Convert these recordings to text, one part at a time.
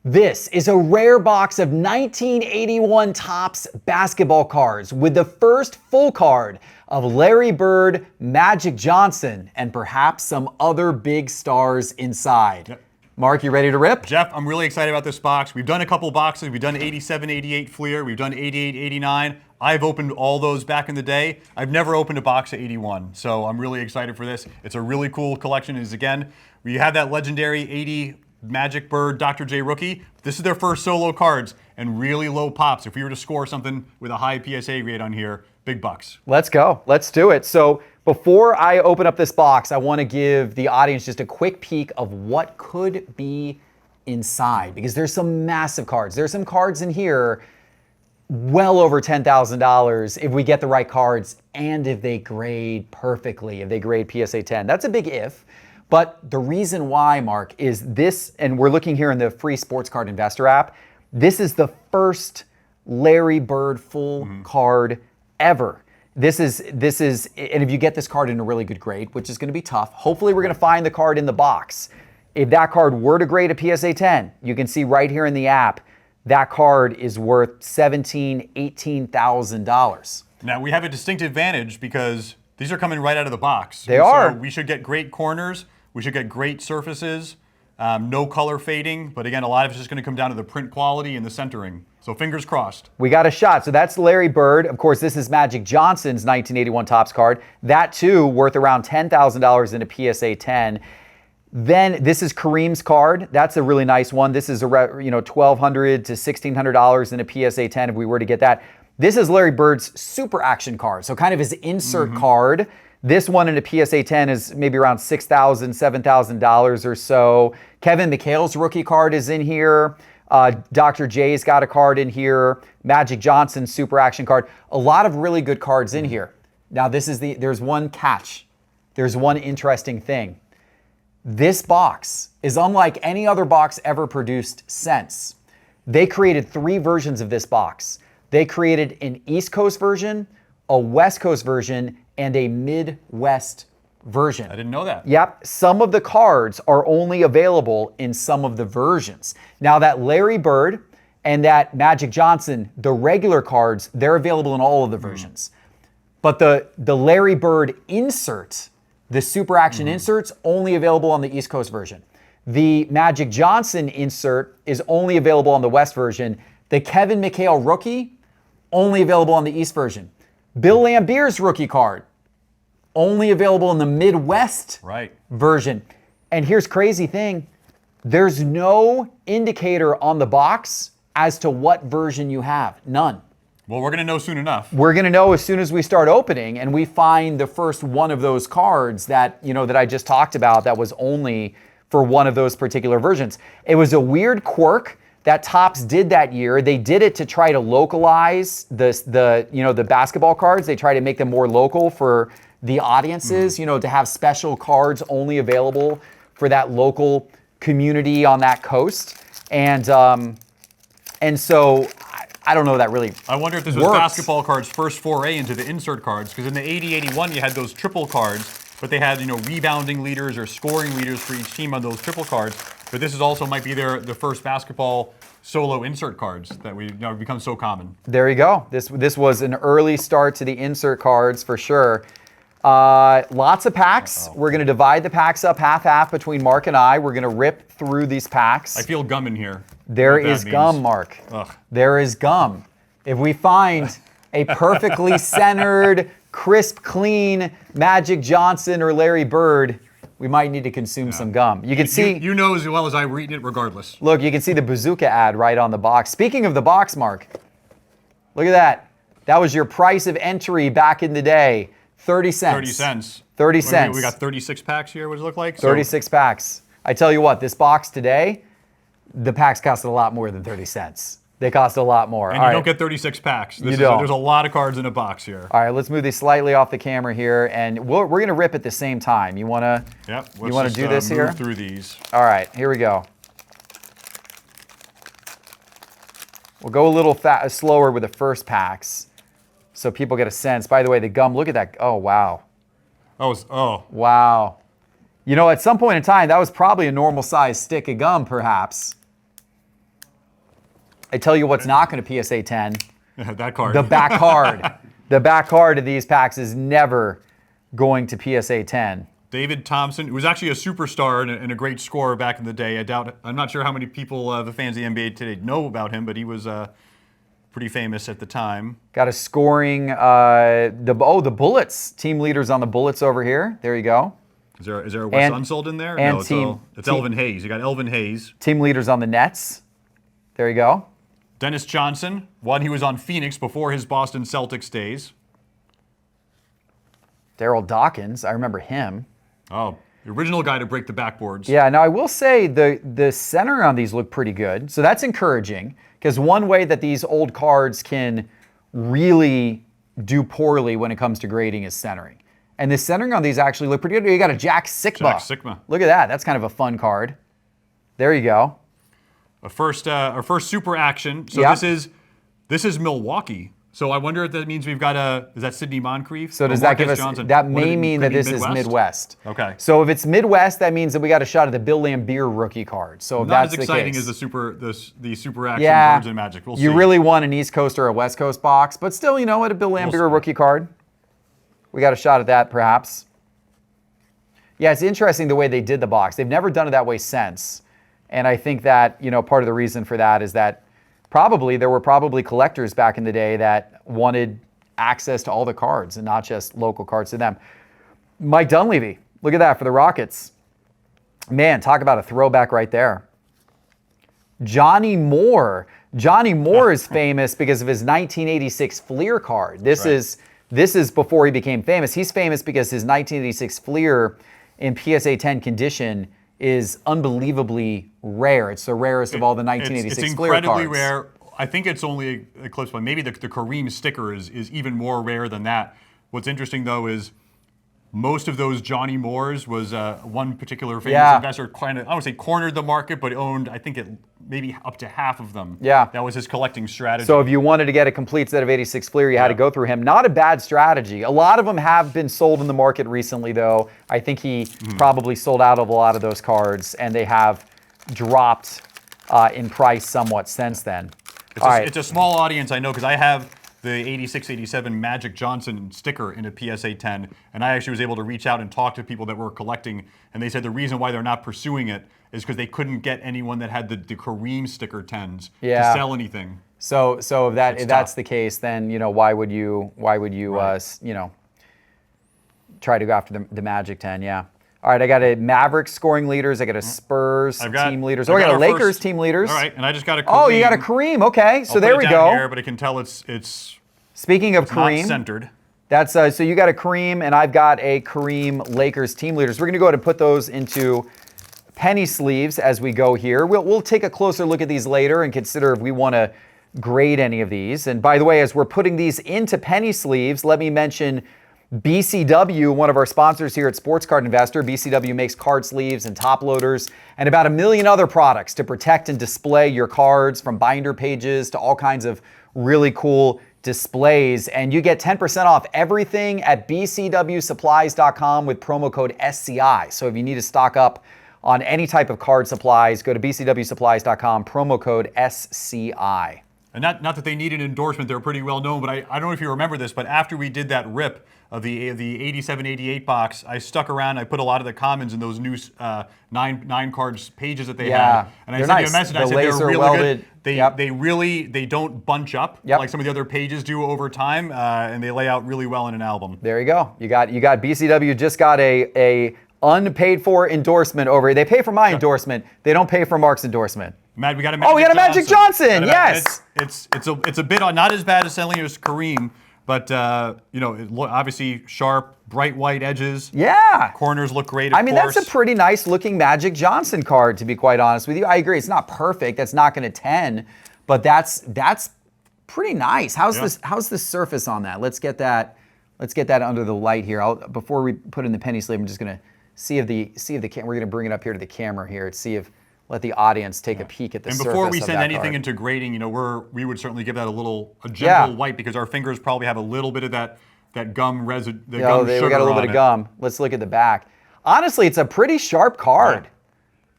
This is a rare box of 1981 Topps basketball cards with the first full card of Larry Bird, Magic Johnson, and perhaps some other big stars inside. Yep. Mark, you ready to rip? Jeff, I'm really excited about this box. We've done a couple boxes. We've done 87, 88 Fleer. We've done 88, 89. I've opened all those back in the day. I've never opened a box of 81, so I'm really excited for this. It's a really cool collection. Is again, we have that legendary 80 Magic Bird Dr. J rookie. This is their first solo cards and really low pops. If we were to score something with a high PSA grade on here, big bucks. Let's go. Let's do it. So before I open up this box, I want to give the audience just a quick peek of what could be inside, because there's some massive cards. There's some cards in here well over $10,000 if we get the right cards and if they grade perfectly, if they grade PSA 10. That's a big if. But the reason why, Mark, is this, and we're looking here in the free sports card investor app, this is the first Larry Bird full card ever. This is, and if you get this card in a really good grade, which is going to be tough, hopefully we're going to find the card in the box. If that card were to grade a PSA 10, you can see right here in the app, that card is worth $17,000, $18,000. Now we have a distinct advantage because these are coming right out of the box. They are. So we should get great corners. We should get great surfaces. No color fading. But again, a lot of it's just going to come down to the print quality and the centering. So fingers crossed. We got a shot. So that's Larry Bird. Of course, this is Magic Johnson's 1981 Topps card. That too worth around $10,000 in a PSA 10. Then this is Kareem's card. That's a really nice one. This is $1,200 to $1,600 in a PSA 10 if we were to get that. This is Larry Bird's super action card, so kind of his insert card. This one in a PSA 10 is maybe around $6,000, $7,000 or so. Kevin McHale's rookie card is in here. Dr. J's got a card in here. Magic Johnson's super action card. A lot of really good cards in here. Now there's one catch. There's one interesting thing. This box is unlike any other box ever produced since. They created 3 versions of this box. They created an East Coast version, a West Coast version, and a Midwest version. I didn't know that. Yep. Some of the cards are only available in some of the versions. Now that Larry Bird and that Magic Johnson, the regular cards, they're available in all of the versions. But the Larry Bird insert, the super action insert's only available on the East Coast version. The Magic Johnson insert is only available on the West version. The Kevin McHale rookie, only available on the East version. Bill Laimbeer's rookie card, only available in the Midwest version. And here's crazy thing, there's no indicator on the box as to what version you have, none. Well, we're going to know soon enough. We're going to know as soon as we start opening and we find the first one of those cards that, that I just talked about that was only for one of those particular versions. It was a weird quirk that Topps did that year. They did it to try to localize the basketball cards. They try to make them more local for the audiences, to have special cards only available for that local community on that coast. And so I don't know that really I wonder if this was basketball cards' first foray into the insert cards, because in the 80-81 you had those triple cards, but they had rebounding leaders or scoring leaders for each team on those triple cards. But this is also might be the first basketball solo insert cards that we become so common. There you go. This was an early start to the insert cards for sure. Lots of packs. We're going to divide the packs up half-half between Mark and I. We're going to rip through these packs. I feel gum in here. There is gum, Mark. Ugh. There is gum. If we find a perfectly centered, crisp, clean Magic Johnson or Larry Bird, we might need to consume some gum. You can see... You know as well as I, we're eating it regardless. Look, you can see the bazooka ad right on the box. Speaking of the box, Mark, look at that. That was your price of entry back in the day. 30 cents. 30 cents. 30 cents. We got 36 packs here, what does it look like? 36 packs. I tell you what, this box today, the packs costed a lot more than 30 cents. They cost a lot more. And you don't get 36 packs. There's a lot of cards in a box here. All right, let's move these slightly off the camera here, and we're going to rip at the same time. You want to? Yep. You want to do this here? Move through these. All right, here we go. We'll go a little slower with the first packs, so people get a sense. By the way, the gum. Look at that. Oh wow. Oh. Wow. At some point in time, that was probably a normal size stick of gum, perhaps. I tell you what's not going to PSA 10. That card. The back card. The back card of these packs is never going to PSA 10. David Thompson, who was actually a superstar and a great scorer back in the day. I'm not sure how many people, the fans of the NBA today, know about him, but he was pretty famous at the time. Got a scoring, the Bullets. Team leaders on the Bullets over here. There you go. Is there a Wes Unseld in there? And no, it's Elvin Hayes. You got Elvin Hayes. Team leaders on the Nets. There you go. Dennis Johnson, one he was on Phoenix before his Boston Celtics days. Daryl Dawkins, I remember him. Oh, the original guy to break the backboards. Yeah, now I will say the center on these look pretty good. So that's encouraging, because one way that these old cards can really do poorly when it comes to grading is centering. And the centering on these actually look pretty good. You got a Jack Sikma. Jack Sikma. Look at that. That's kind of a fun card. There you go. Our first super action. So Yep. this is Milwaukee. So I wonder if that means we've got is that Sidney Moncrief? So does that give us, that may mean that this is Midwest. Okay. So if it's Midwest, that means that we got a shot at the Bill Laimbeer rookie card. So if Not that's as exciting the case, as the super action yeah, Birds and Magic. We'll see. you really want an East Coast or a West Coast box, but still, you know what, a Bill Laimbeer rookie card. We got a shot at that, perhaps. Yeah, it's interesting the way they did the box. They've never done it that way since. And I think that, you know, part of the reason for that is that there were probably collectors back in the day that wanted access to all the cards and not just local cards to them. Mike Dunleavy, look at that for the Rockets. Man, talk about a throwback right there. Johnny Moore. Johnny Moore is famous because of his 1986 Fleer card. This is before he became famous. He's famous because his 1986 Fleer in PSA 10 condition is unbelievably rare. It's the rarest of all the 1986 Fleer cards. It's incredibly rare. I think it's only eclipsed by maybe the Kareem sticker is even more rare than that. What's interesting though is most of those Johnny Moores was one particular famous investor kind of, I don't say cornered the market, but owned, I think, maybe up to half of them. Yeah. That was his collecting strategy. So if you wanted to get a complete set of 86 Fleer, you had to go through him. Not a bad strategy. A lot of them have been sold in the market recently, though. I think he probably sold out of a lot of those cards, and they have dropped in price somewhat since then. It's a small audience, I know, because I have the 86-87 Magic Johnson sticker in a PSA 10, and I actually was able to reach out and talk to people that were collecting, and they said the reason why they're not pursuing it is because they couldn't get anyone that had the Kareem sticker 10s to sell anything. So if that's the case, then why would you try to go after the Magic 10? Yeah. All right, I got a Mavericks scoring leaders. I got a Spurs team leaders. I got a Lakers team leaders. All right, and I just got a Kareem. Oh, you got a Kareem. Okay, so there we go. Here, but I can tell it's Speaking of Kareem, not centered. That's so you got a Kareem, and I've got a Kareem Lakers team leaders. We're going to go ahead and put those into penny sleeves as we go here. We'll take a closer look at these later and consider if we want to grade any of these. And by the way, as we're putting these into penny sleeves, let me mention BCW, one of our sponsors here at Sports Card Investor. BCW makes card sleeves and top loaders and about 1 million other products to protect and display your cards, from binder pages to all kinds of really cool displays. And you get 10% off everything at bcwsupplies.com with promo code SCI. So if you need to stock up on any type of card supplies, go to bcwsupplies.com, promo code SCI. And not that they need an endorsement, they're pretty well known, but I don't know if you remember this, but after we did that rip of the 87-88 box, I stuck around, I put a lot of the commons in those new nine cards pages that they had. And I sent you a message, I said they're really good. They don't bunch up like some of the other pages do over time, and they lay out really well in an album. There you go. You got BCW just got a unpaid for endorsement over here. They pay for my endorsement. They don't pay for Mark's endorsement. Matt, we got a Magic Johnson. Yes. It's a bit on, not as bad as selling as Kareem, but obviously sharp, bright white edges. Yeah. Corners look great. I mean, that's a pretty nice looking Magic Johnson card, to be quite honest with you. I agree. It's not perfect. That's not going to 10, but that's pretty nice. How's the surface on that? Let's get that under the light here. Before we put in the penny sleeve, I'm just going to see if we're going to bring it up here to the camera here and let the audience take a peek at the surface of that card. And before we send anything into grading, we would certainly give that a gentle wipe, because our fingers probably have a little bit of that gum residue, we got a little bit of gum. Let's look at the back. Honestly, it's a pretty sharp card.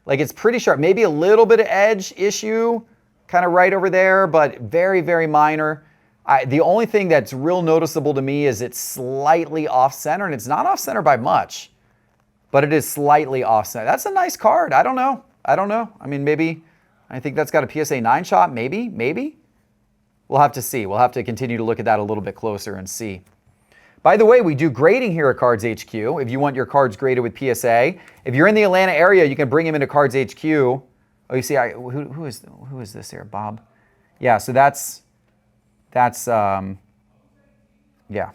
Like, it's pretty sharp. Maybe a little bit of edge issue kind of right over there, but very, very minor. The only thing that's real noticeable to me is it's slightly off-center, and it's not off-center by much, but it is slightly off-center. That's a nice card. I don't know. I mean, maybe, I think that's got a PSA 9 shot, maybe. We'll have to see. We'll have to continue to look at that a little bit closer and see. By the way, we do grading here at Cards HQ. If you want your cards graded with PSA, if you're in the Atlanta area, you can bring them into Cards HQ. Oh, you see, who is this here? Bob? Yeah, so that's yeah.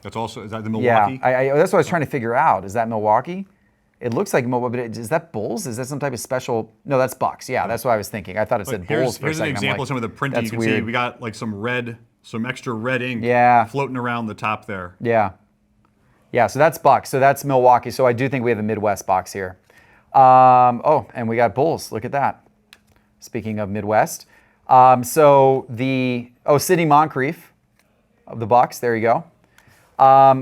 That's also, is that the Milwaukee? Yeah, that's what I was trying to figure out. Is that Milwaukee? It looks like Milwaukee, but is that Bulls? Is that some type of special? No, that's Bucks. Yeah, that's what I was thinking. I thought it said Bulls for a second. Here's an example of some of the printing. You can see we got like some extra red ink floating around the top there. Yeah, so that's Bucks. So that's Milwaukee. So I do think we have a Midwest box here. Oh, and we got Bulls. Look at that. Speaking of Midwest. Sidney Moncrief of the Bucks. There you go.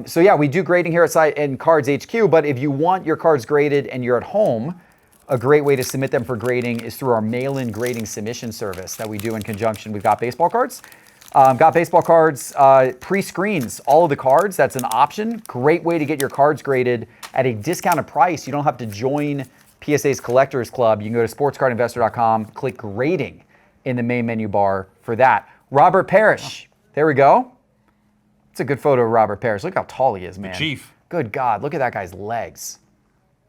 So yeah, we do grading here in Cards HQ, but if you want your cards graded and you're at home, a great way to submit them for grading is through our mail-in grading submission service that we do in conjunction with Got Baseball Cards. Got Baseball Cards pre-screens all of the cards. That's an option. Great way to get your cards graded at a discounted price. You don't have to join PSA's Collectors Club. You can go to sportscardinvestor.com, click grading in the main menu bar for that. Robert Parrish. There we go. It's a good photo of Robert Parrish. Look how tall he is, man. The Chief. Good God. Look at that guy's legs.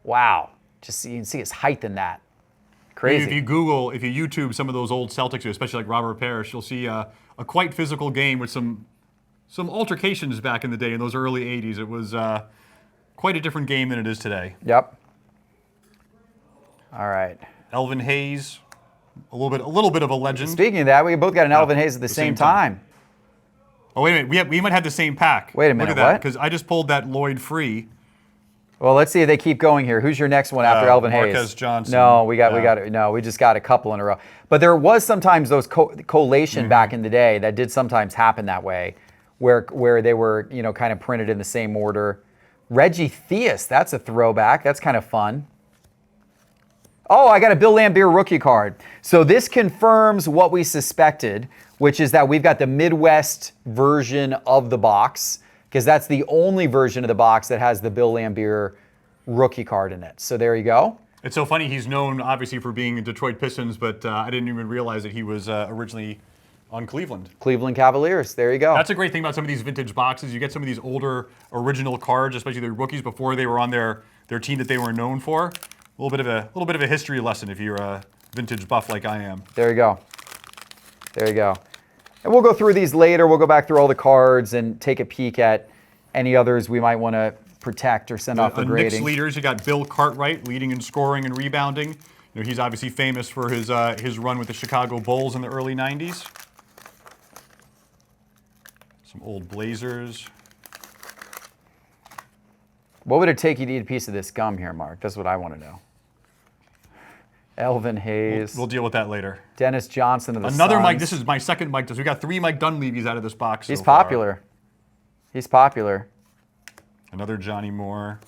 Wow. Just you can see his height in that. Crazy. If you YouTube some of those old Celtics, especially like Robert Parrish, you'll see a quite physical game with some altercations back in the day in those early 80s. It was quite a different game than it is today. Yep. All right. Elvin Hayes, a little bit of a legend. Speaking of that, we both got an Elvin Hayes at the same time. Oh, wait a minute. We might have the same pack. Wait a minute, Look at that, because I just pulled that Lloyd free. Well, let's see if they keep going here. Who's your next one after Elvin Hayes? Marquez Johnson. No, we just got a couple in a row. But there was sometimes those collation back in the day that did sometimes happen that way, where they were kind of printed in the same order. Reggie Theus, that's a throwback. That's kind of fun. Oh, I got a Bill Laimbeer rookie card. So this confirms what we suspected, which is that we've got the Midwest version of the box, because that's the only version of the box that has the Bill Laimbeer rookie card in it. So there you go. It's so funny. He's known, obviously, for being in Detroit Pistons, but I didn't even realize that he was originally on Cleveland. Cleveland Cavaliers. There you go. That's a great thing about some of these vintage boxes. You get some of these older original cards, especially the rookies before they were on their team that they were known for. A little bit of a history lesson if you're a vintage buff like I am. There you go. And we'll go through these later. We'll go back through all the cards and take a peek at any others we might want to protect or send off for grading. Knicks leaders, you got Bill Cartwright leading in scoring and rebounding. He's obviously famous for his run with the Chicago Bulls in the early 90s. Some old Blazers. What would it take you to eat a piece of this gum here, Mark? That's what I want to know. Elvin Hayes. We'll deal with that later. Dennis Johnson of the Another Suns. Mike. This is my second Mike. We got 3 Mike Dunleavys out of this box. He's popular. He's popular. Another Johnny Moore.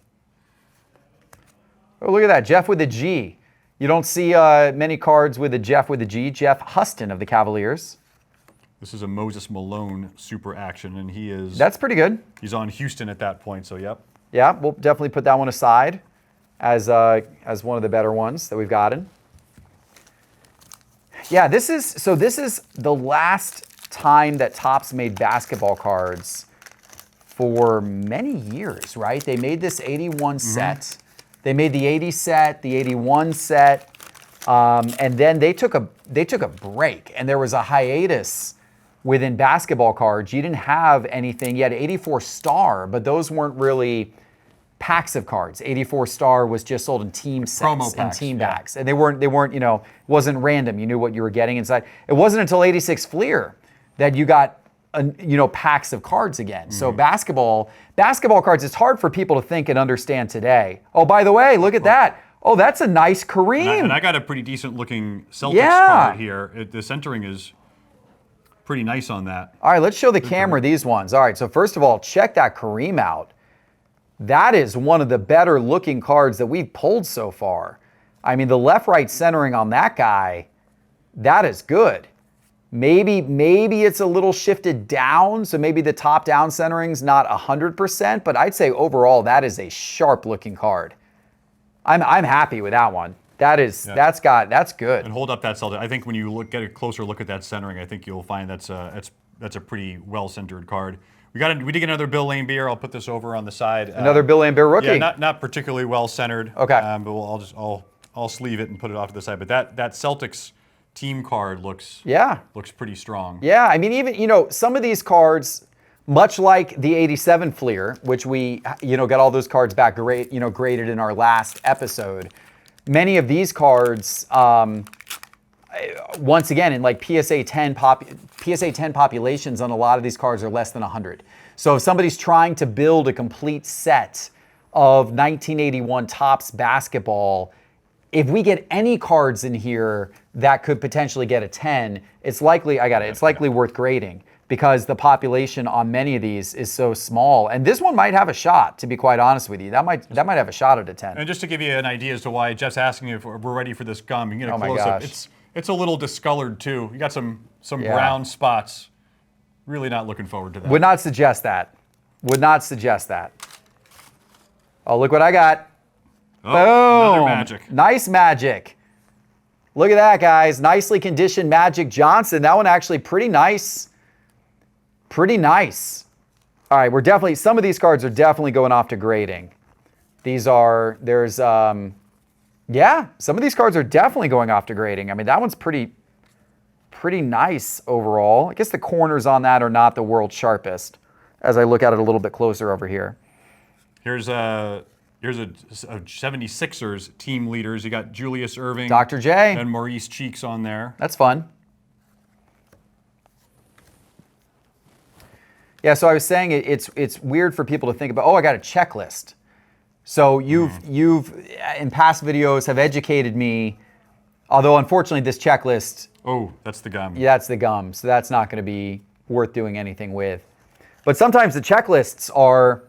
Oh, look at that. Jeff with a G. You don't see many cards with a Jeff with a G. Jeff Huston of the Cavaliers. This is a Moses Malone super action, and he is... That's pretty good. He's on Houston at that point, so yep. Yeah, we'll definitely put that one aside as one of the better ones that we've gotten. Yeah, this is the last time that Topps made basketball cards for many years, right? They made this 81 set. They made the 80 set, the 81 set, and then they took a break, and there was a hiatus within basketball cards. You didn't have anything. You had 84 Star, but those weren't really packs of cards. 84 Star was just sold in team sets Promo and team packs, and they weren't it wasn't random. You knew what you were getting inside. It wasn't until 86 Fleer that you got packs of cards again. So basketball cards, it's hard for people to think and understand today. Oh, by the way, look at that. Oh, that's a nice Kareem. And I got a pretty decent looking Celtics card here. The centering is pretty nice on that. All right, let's show the camera these ones. All right, so first of all, check that Kareem out. That is one of the better looking cards that we've pulled so far. I mean, the left-right centering on that guy, that is good. Maybe it's a little shifted down, so maybe the top-down centering's not 100%, but I'd say overall that is a sharp-looking card. I'm happy with that one. That's good. And hold up that Celtic. I think when you get a closer look at that centering, I think you'll find that's a pretty well-centered card. We did get another Bill Laimbeer. I'll put this over on the side. Another Bill Laimbeer rookie. Yeah, not particularly well-centered. Okay. But I'll sleeve it and put it off to the side. But that Celtics team card looks pretty strong. Yeah, I mean, even, some of these cards, much like the 87 Fleer, which we, got all those cards back graded in our last episode, many of these cards, once again, in like PSA 10 populations on a lot of these cards are less than 100. So if somebody's trying to build a complete set of 1981 Topps basketball, if we get any cards in here that could potentially get a 10, it's likely worth grading because the population on many of these is so small. And this one might have a shot, to be quite honest with you. That might have a shot at a 10. And just to give you an idea as to why Jeff's asking if we're ready for this gum, you can get a close up. It's a little discolored too. You got some brown spots. Really not looking forward to that. Would not suggest that. Would not suggest that. Oh, look what I got. Oh, another Magic. Nice Magic. Look at that, guys. Nicely conditioned Magic Johnson. That one actually pretty nice. Pretty nice. All right, some of these cards are definitely going off to grading. Some of these cards are definitely going off to grading. I mean, that one's pretty nice overall. I guess the corners on that are not the world's sharpest as I look at it a little bit closer over here. Here's a 76ers team leaders. You got Julius Erving, Dr. J, and Maurice Cheeks on there. That's fun. Yeah, so I was saying it's weird for people to think about, I got a checklist. So you've in past videos have educated me, although unfortunately this checklist. Oh, that's the gum. Yeah, that's the gum. So that's not going to be worth doing anything with. But sometimes the checklists are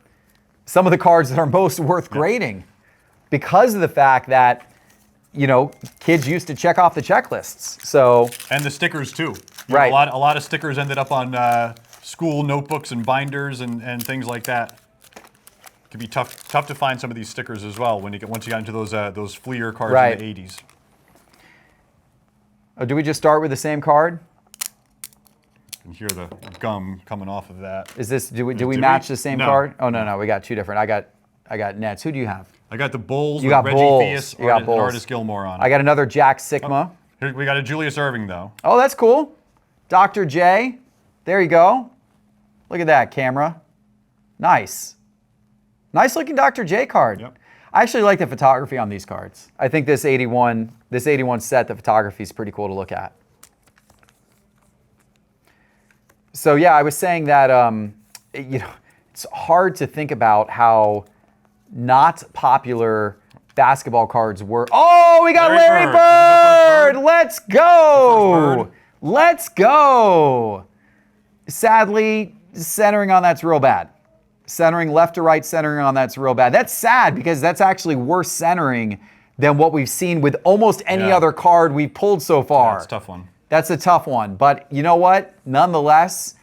some of the cards that are most worth grading because of the fact that, kids used to check off the checklists. So and the stickers too. Right. A lot of stickers ended up on school notebooks and binders and things like that. It can be tough to find some of these stickers as well once you got into those Fleer cards in the 80s. Oh, do we just start with the same card? You can hear the gum coming off of that. Is this? Do we match the same card? Oh no, we got two different. I got Nets. Who do you have? I got the Bulls. You got Reggie Bulls. Theus, You got Bulls. Artis Gilmore on. I got another Jack Sigma. Here we got a Julius Erving though. Oh, that's cool. Dr. J. There you go. Look at that camera. Nice. Nice looking Dr. J card. Yep. I actually like the photography on these cards. I think this 81 set, the photography is pretty cool to look at. So yeah, I was saying that it's hard to think about how not popular basketball cards were. Oh, we got Larry Bird! Let's go! Let's go! Sadly, centering on that's real bad. Centering left to right, centering on that's real bad. That's sad because that's actually worse centering than what we've seen with almost any other card we've pulled so far. That's a tough one. That's a tough one. But you know what? Nonetheless,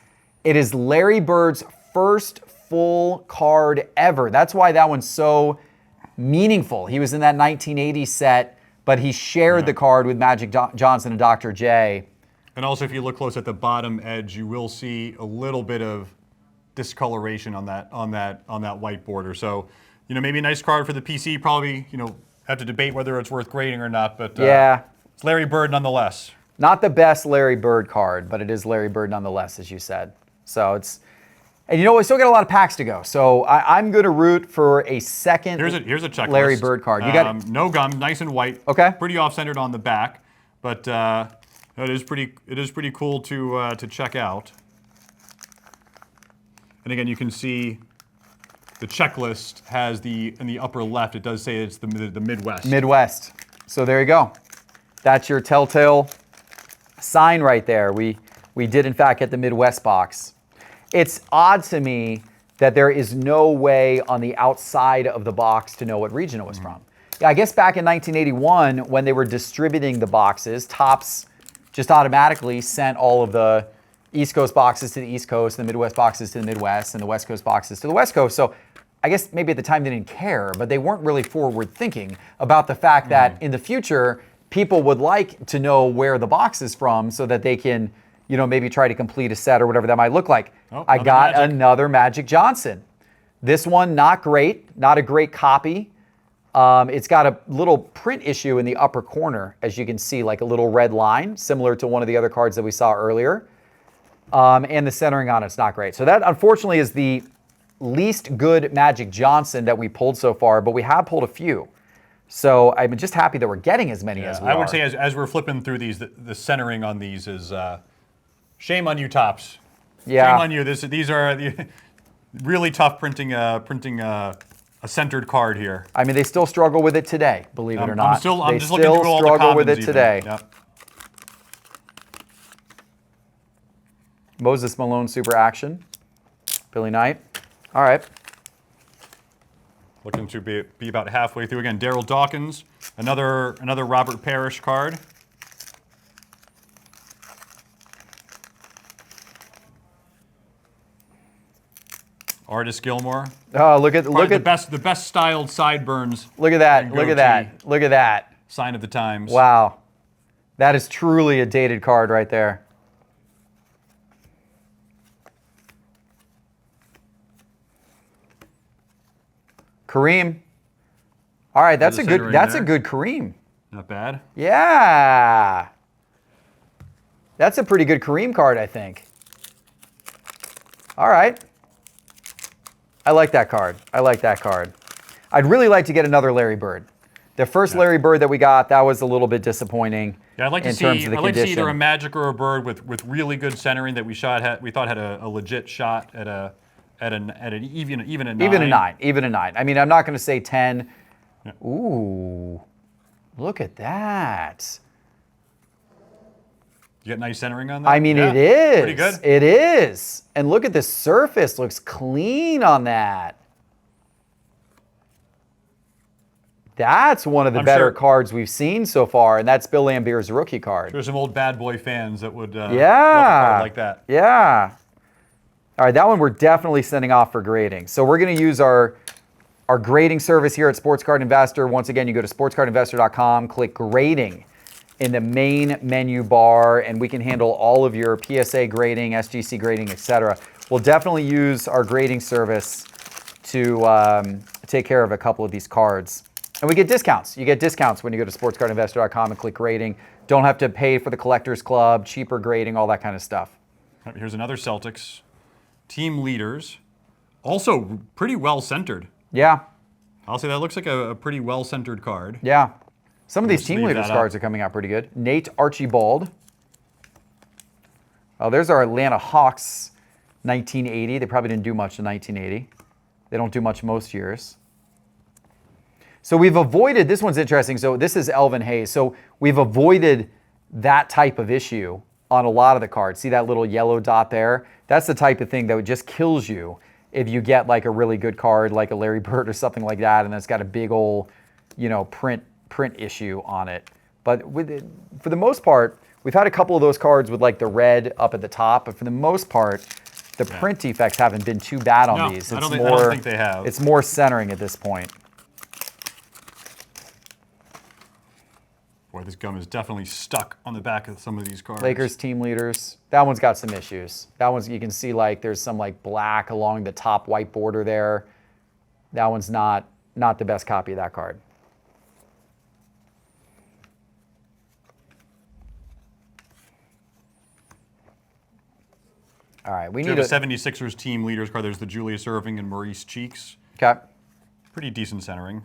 it is Larry Bird's first full card ever. That's why that one's so meaningful. He was in that 1980 set, but he shared the card with Magic Johnson and Dr. J. And also, if you look close at the bottom edge, you will see a little bit of discoloration on that white border. So, maybe a nice card for the PC. Probably, have to debate whether it's worth grading or not. But it's Larry Bird nonetheless. Not the best Larry Bird card, but it is Larry Bird nonetheless, as you said. So and we still got a lot of packs to go. So I'm going to root for a second. Here's a checklist. Larry Bird card. You got no gum, nice and white. Okay. Pretty off-centered on the back, but it is pretty cool to check out. And again, you can see the checklist has in the upper left. It does say it's the Midwest. Midwest. So there you go. That's your telltale sign right there. We did in fact get the Midwest box. It's odd to me that there is no way on the outside of the box to know what region it was from. Yeah, I guess back in 1981 when they were distributing the boxes, Topps just automatically sent all of the East Coast boxes to the East Coast, and the Midwest boxes to the Midwest, and the West Coast boxes to the West Coast. So I guess maybe at the time they didn't care, but they weren't really forward thinking about the fact that in the future, people would like to know where the box is from so that they can, you know, maybe try to complete a set or whatever that might look like. Oh, I got Magic. another Magic Johnson. This one, not great, not a great copy. It's got a little print issue in the upper corner, as you can see, like a little red line, similar to one of the other cards that we saw earlier. And the centering on it's not great. So that, unfortunately, is the least good Magic Johnson that we pulled so far, but we have pulled a few. So I'm just happy that we're getting as many as we are. I would say as we're flipping through these, the centering on these is shame on you, Topps. Yeah. Shame on you. These are really tough printing a centered card here. I mean, they still struggle with it today, believe it or not. I'm They just looking through all the struggle with commons it even. today. Yep. Moses Malone Super Action. Billy Knight. All right. Looking to be about halfway through again. Daryl Dawkins, another Robert Parrish card. Artis Gilmore. Oh, look at the best styled sideburns. look at that. and Look at goatee. that. Look at that. Sign of the times. Wow. That is truly a dated card right there. Kareem. All right, that's a good Kareem. Not bad. Yeah. That's a pretty good Kareem card, I think. All right. I like that card. I like that card. I'd really like to get another Larry Bird. The first Larry Bird that we got, that was a little bit disappointing. Yeah, I'd like to in see. terms of the I'd like to see either a condition. Magic or a Bird with really good centering that we thought had a legit shot at an even a 9. Even a 9. I mean, I'm not going to say 10. Yeah. Ooh. Look at that. You get nice centering on that? I mean, yeah, it is. Pretty good. It is. And look at the surface. Looks clean on that. That's one of the better cards we've seen so far, and that's Bill Lambier's rookie card. There's some old bad boy fans that would love a card like that. Yeah. All right, that one we're definitely sending off for grading. So we're going to use our grading service here at Sports Card Investor. Once again, you go to sportscardinvestor.com, click grading in the main menu bar, and we can handle all of your PSA grading, SGC grading, etc. We'll definitely use our grading service to take care of a couple of these cards. And we get discounts. You get discounts when you go to sportscardinvestor.com and click grading. Don't have to pay for the Collectors Club, cheaper grading, all that kind of stuff. Here's another Celtics. Team leaders. Also pretty well centered. Yeah. I'll say that looks like a pretty well centered card. Yeah. Some of these team leave leaders that cards are coming out pretty good. Nate Archibald. Oh, there's our Atlanta Hawks 1980. They probably didn't do much in 1980. They don't do much most years. So we've avoided, this one's interesting. So this is Elvin Hayes. So we've avoided that type of issue on a lot of the cards. See that little yellow dot there? That's the type of thing that just kills you if you get like a really good card, like a Larry Bird or something like that, and it's got a big old, you know, print issue on it. But for the most part, we've had a couple of those cards with like the red up at the top, but for the most part, the print defects haven't been too bad on these. I don't think they have. It's more centering at this point. Boy, this gum is definitely stuck on the back of some of these cards. Lakers team leaders. That one's got some issues. That one's, you can see like there's some like black along the top white border there. That one's not the best copy of that card. All right, we need a 76ers team leaders card. There's the Julius Erving and Maurice Cheeks. Okay. Pretty decent centering.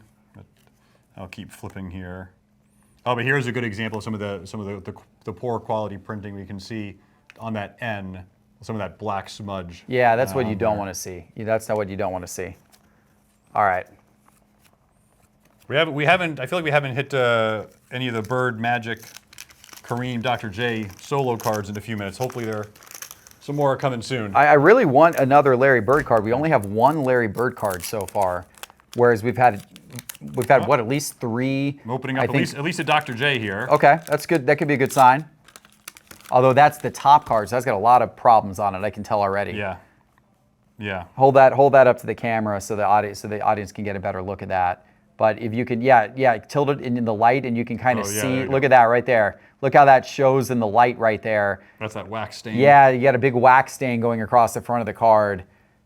I'll keep flipping here. Oh, but here's a good example of some of the poor quality printing we can see on that N, some of that black smudge. Yeah, that's what you don't want to see. That's not what you don't want to see. All right. We haven't. I feel like we haven't hit any of the Bird, Magic, Kareem, Dr. J solo cards in a few minutes. Hopefully some more are coming soon. I really want another Larry Bird card. We only have one Larry Bird card so far, whereas we've had what, at least 3? I'm opening up at least a Dr. J here. Okay, that's good. That could be a good sign. Although that's the top card, so that's got a lot of problems on it. I can tell already. Yeah. Yeah. Hold that up to the camera so the audience can get a better look at that. But if you could, yeah, tilt it in the light and you can kind of see. Look at that right there. Look how that shows in the light right there. That's that wax stain. Yeah, you got a big wax stain going across the front of the card.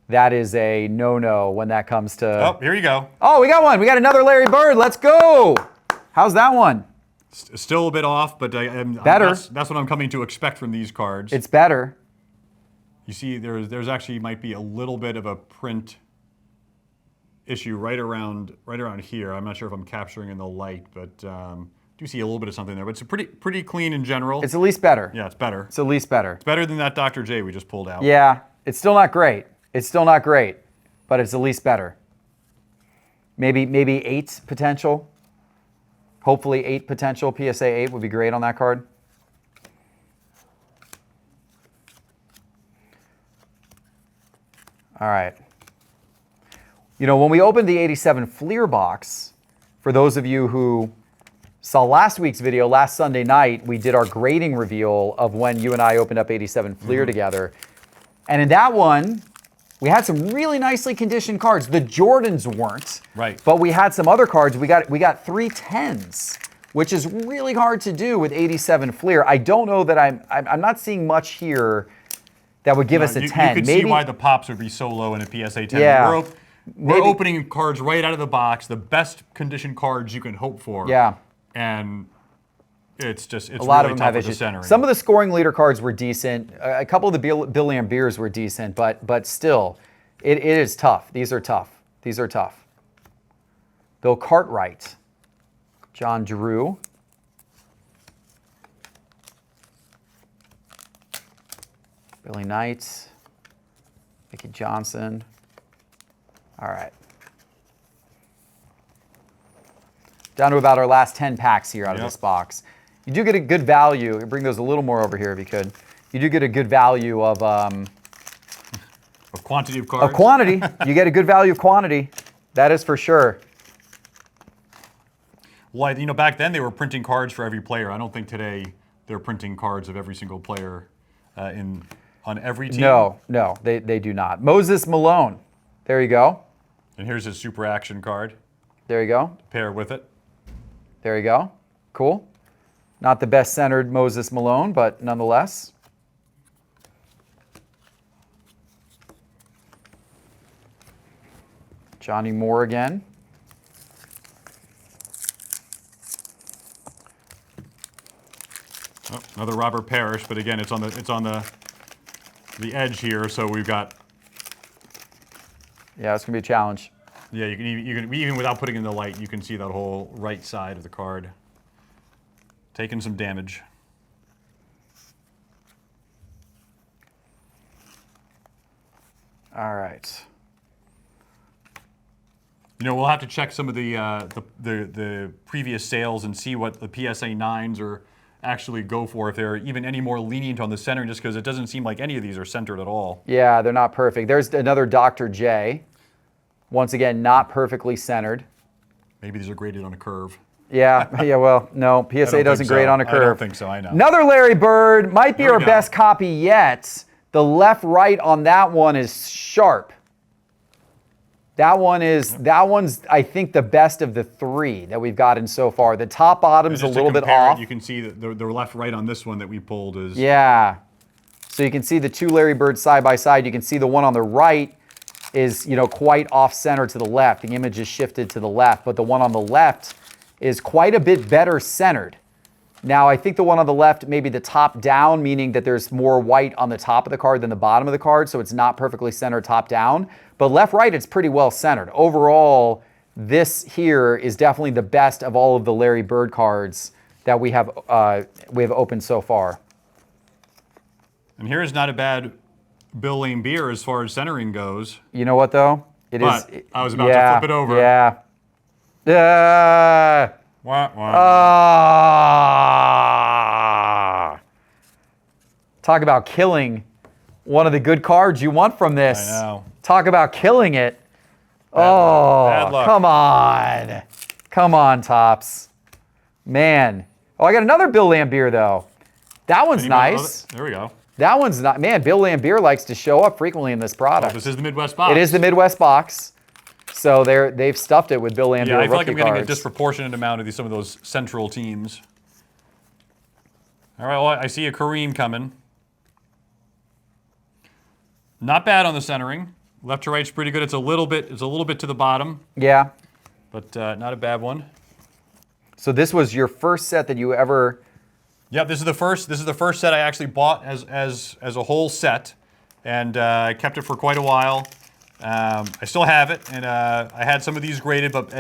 That is a no-no when that comes to. Oh, here you go. Oh, we got one. We got another Larry Bird. Let's go. How's that one? Still a bit off, but better. That's what I'm coming to expect from these cards. It's better. You see, there's actually might be a little bit of a print issue right around here. I'm not sure if I'm capturing in the light, but do see a little bit of something there. But it's pretty clean in general. It's at least better. Yeah, it's better. It's at least better. It's better than that Dr. J we just pulled out. Yeah, it's still not great. It's still not great, but it's at least better. Maybe 8 potential. Hopefully 8 potential. PSA 8 would be great on that card. All right. You know, when we opened the 87 Fleer box, for those of you who saw last week's video, last Sunday night, we did our grading reveal of when you and I opened up 87 Fleer together. And in that one, we had some really nicely conditioned cards. The Jordans weren't. Right. But we had some other cards. We got 3 10s, which is really hard to do with 87 Fleer. I don't know that I'm not seeing much here that would give us a 10. You could see why the pops would be so low in a PSA 10. Yeah. We're opening cards right out of the box, the best conditioned cards you can hope for. Yeah. And it's a lot really of them tough have with the issues. centering. Some of the scoring leader cards were decent. A couple of the Bill Lambiers were decent, but still, it is tough. These are tough. These are tough. Bill Cartwright, John Drew, Billy Knight, Mickey Johnson. All right. Down to about our last 10 packs here out of this box. You do get a good value. Bring those a little more over here if you could. You do get a good value of quantity of cards. Of quantity. You get a good value of quantity. That is for sure. Well, you know, back then they were printing cards for every player. I don't think today they're printing cards of every single player on every team. No, they do not. Moses Malone. There you go. And here's his super action card. There you go. Pair with it. There you go. Cool. Not the best centered Moses Malone, but nonetheless. Johnny Moore again. Oh, another Robert Parrish, but again, it's on the edge here, so we've got. Yeah, it's gonna be a challenge. Yeah, you can even without putting in the light, you can see that whole right side of the card taking some damage. All right. You know, we'll have to check some of the previous sales and see what the PSA 9s are actually go for, if they're even any more lenient on the centering, just because it doesn't seem like any of these are centered at all. Yeah, they're not perfect. There's another Dr. J. Once again, not perfectly centered. Maybe these are graded on a curve. Yeah, well, no, PSA doesn't grade on a curve. I don't think so, I know. Another Larry Bird, might be our best copy yet. The left-right on that one is sharp. That one's, I think, the best of the 3 that we've gotten so far. The top bottom's a little bit off. You can see that the left-right on this one that we pulled is... Yeah. So you can see the 2 Larry Birds side by side. You can see the one on the right is, you know, quite off-center to the left. The image is shifted to the left, but the one on the left is quite a bit better centered. Now, I think the one on the left, maybe the top down, meaning that there's more white on the top of the card than the bottom of the card, so it's not perfectly centered top down. But left-right, it's pretty well centered. Overall, this here is definitely the best of all of the Larry Bird cards that we have opened so far. And here's not a bad Bill Lambier as far as centering goes. You know what, though? I was about to flip it over. Yeah. Wah, wah. Talk about killing one of the good cards you want from this. I know. Talk about killing it. Bad luck. Come on. Come on, Topps. Man. Oh, I got another Bill Lambier, though. That one's nice. There we go. That one's not. Man, Bill Lambier likes to show up frequently in this product. Oh, this is the Midwest box. It is the Midwest box. So they've stuffed it with Bill Lambier. Yeah, I feel like rookie I'm getting a cards. disproportionate amount of some of those central teams. All right, well, I see a Kareem coming. Not bad on the centering. Left to right's pretty good. It's a little bit to the bottom. Yeah. But not a bad one. So this was your first set that you ever. Yep, this is the first set I actually bought as a whole set, and I kept it for quite a while. I still have it, and I had some of these graded, but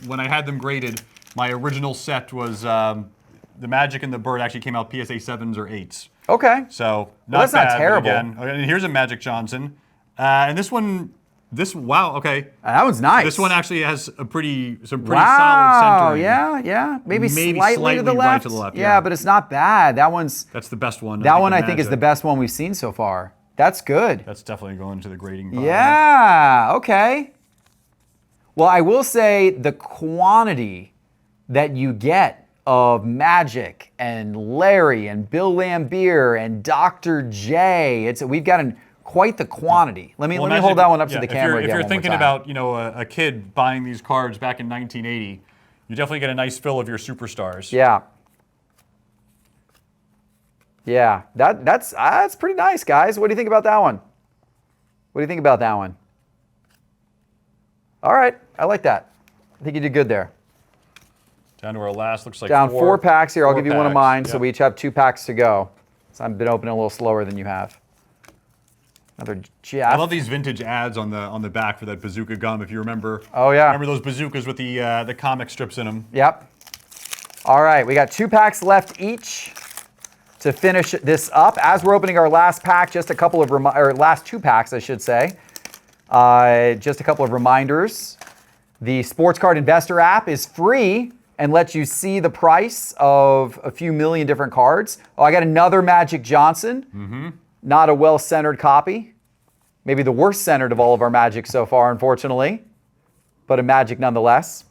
when I had them graded, my original set was the Magic and the Bird actually came out PSA 7s or 8s. Okay. So that's bad, not terrible. Again, and here's a Magic Johnson, and this one, wow, okay. That one's nice. This one actually has some pretty solid Wow, centering. yeah. Maybe slightly to the right left. to the left, yeah, yeah. but it's not bad. That's the best one. That one I think is the best one we've seen so far. That's good. That's definitely going to the grading pile. Yeah, okay. Well, I will say the quantity that you get of Magic and Larry and Bill Lambier and Dr. J, we've got quite the quantity. Let me hold that one up to the camera again. If you're one more thinking time. about a kid buying these cards back in 1980, you definitely get a nice fill of your superstars. Yeah. Yeah, that's pretty nice, guys. What do you think about that one? What do you think about that one? All right, I like that. I think you did good there. Down to our last, looks like Down four packs here. I'll give you one of mine, Yep. so we each have 2 packs to go. So I've been opening a little slower than you have. Another Jeff. I love these vintage ads on the back for that bazooka gum. If you remember. Oh yeah. Remember those bazookas with the comic strips in them? Yep. All right, we got 2 packs left each to finish this up. As we're opening our last pack, just a couple of last 2 packs, I should say. Just a couple of reminders. The Sports Card Investor app is free and lets you see the price of a few million different cards. Oh, I got another Magic Johnson. Mm-hmm. Not a well-centered copy. Maybe the worst centered of all of our Magic so far, unfortunately. But a Magic nonetheless.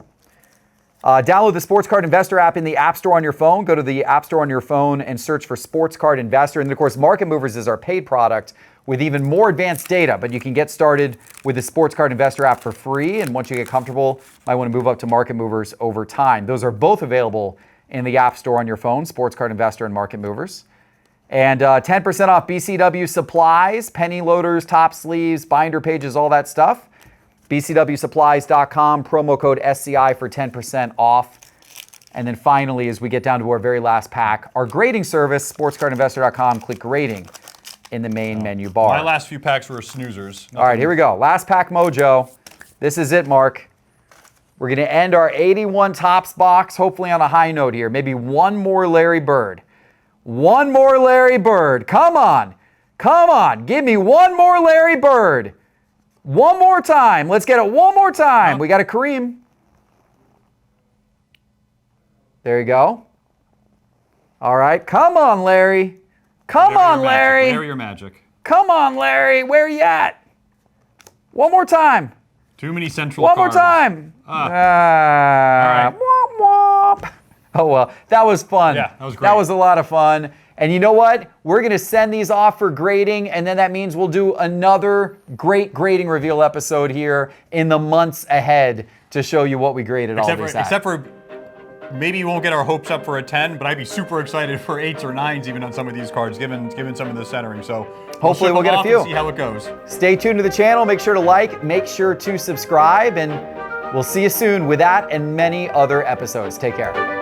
Download the Sports Card Investor app in the App Store on your phone. Go to the App Store on your phone and search for Sports Card Investor. And then, of course, Market Movers is our paid product with even more advanced data. But you can get started with the Sports Card Investor app for free. And once you get comfortable, you might want to move up to Market Movers over time. Those are both available in the App Store on your phone, Sports Card Investor and Market Movers. And 10% off BCW supplies, penny loaders, top sleeves, binder pages, all that stuff. BCWsupplies.com, promo code SCI for 10% off. And then finally, as we get down to our very last pack, our grading service, sportscardinvestor.com, click grading in the main menu bar. My last few packs were snoozers. All right, here we go. Last pack mojo. This is it, Mark. We're going to end our 81 Topps box, hopefully on a high note here. Maybe one more Larry Bird. One more Larry Bird. Come on. Come on. Give me one more Larry Bird. One more time. Let's get it one more time. We got a Kareem. There you go. All right. Come on, Larry. Come on, Larry. Larry or Magic. Come on, Larry. Where you at? One more time. Too many central One cards. more time. All right. Womp womp. Oh, well, that was fun. Yeah, that was great. That was a lot of fun. And you know what? We're going to send these off for grading, and then that means we'll do another great grading reveal episode here in the months ahead to show you what we graded all these at. Except for maybe you won't get our hopes up for a 10, but I'd be super excited for 8s or 9s even on some of these cards, given some of the centering. So hopefully we'll get a few. And see how it goes. Stay tuned to the channel. Make sure to like, make sure to subscribe, and we'll see you soon with that and many other episodes. Take care.